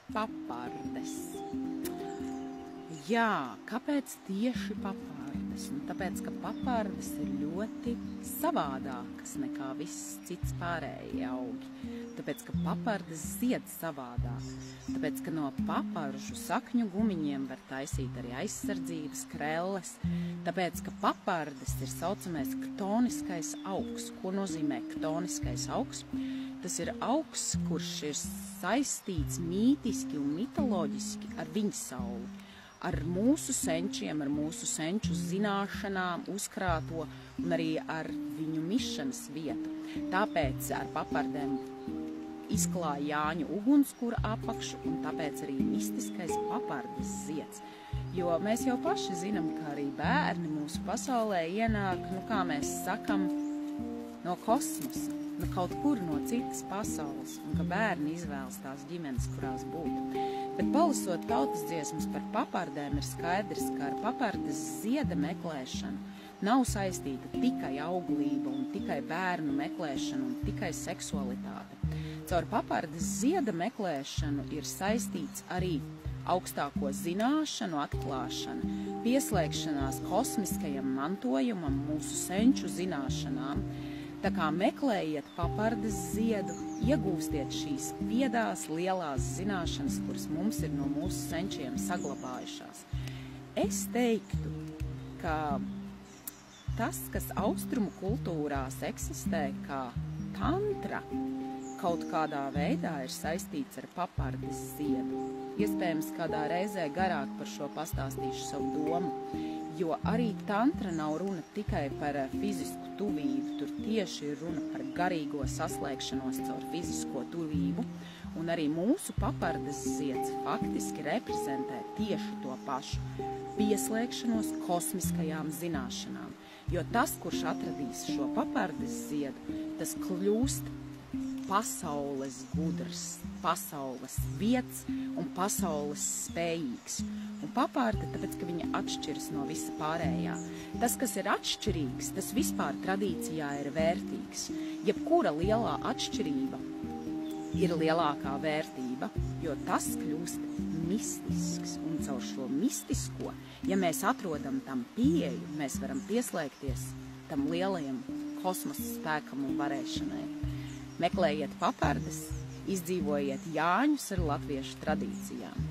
Papardes. Jā, kāpēc tieši papardes? Tāpēc, ka papardes ir ļoti savādākas nekā viss cits pārējie augi. Tāpēc, ka papardes zied savādāk. Tāpēc, ka no paparžu sakņu gumiņiem var taisīt arī aizsardzības krelles. Tāpēc, ka papardes ir saucamais ktoniskais augs. Ko nozīmē ktoniskais augs? Tas ir augs, kurš ir saistīts mītiski un mitoloģiski ar viņsauli, ar mūsu senčiem, ar mūsu senču zināšanām, uzkrāto un arī ar viņu mišanas vietu. Tāpēc ar papardēm izklāja Jāņu ugunskura apakšu un tāpēc arī mistiskais papardes zieds. Jo mēs jau paši zinām, ka arī bērni mūsu pasaulē ienāk, kā mēs sakam, no kosmosa. Kaut kur no citas pasaules, un ka bērni izvēlas tās ģimenes, kurās būtu. Bet palasot tautas dziesmas par papardēm, ir skaidrs, ka ar papardes zieda meklēšanu nav saistīta tikai auglība un tikai bērnu meklēšana un tikai seksualitāte. Caur papardes zieda meklēšanu ir saistīts arī augstāko zināšanu atklāšana, pieslēgšanās kosmiskajam mantojumam, mūsu senču zināšanām. Tā kā meklējiet papardes ziedu, iegūstiet šīs viedās lielās zināšanas, kuras mums ir no mūsu senčiem saglabājušās. Es teiktu, ka tas, kas austrumu kultūrās eksistē kā tantra, kaut kādā veidā ir saistīts ar papardes ziedu. Iespējams, kādā reizē garāk par šo pastāstīšu savu domu, jo arī tantra nav runa tikai par fizisku tuvību, tur tieši ir runa par garīgo saslēgšanos caur fizisko tuvību, un arī mūsu papardes zieds faktiski reprezentē tieši to pašu pieslēgšanos kosmiskajām zināšanām, jo tas, kurš atradīs šo papardes ziedu, tas kļūst pasaules gudrs, pasaules vietas un pasaules spējīgs. Un paparde, tāpēc, ka viņa atšķiras no visa pārējā. Tas, kas ir atšķirīgs, tas vispār tradīcijā ir vērtīgs. Jebkura lielā atšķirība ir lielākā vērtība, jo tas kļūst mistisks. Un caur šo mistisko, ja mēs atrodam tam pieeju, mēs varam pieslēgties tam lielajam kosmosa spēkam un varēšanai. Meklējiet papardes, izdzīvojiet Jāņus ar latviešu tradīcijām.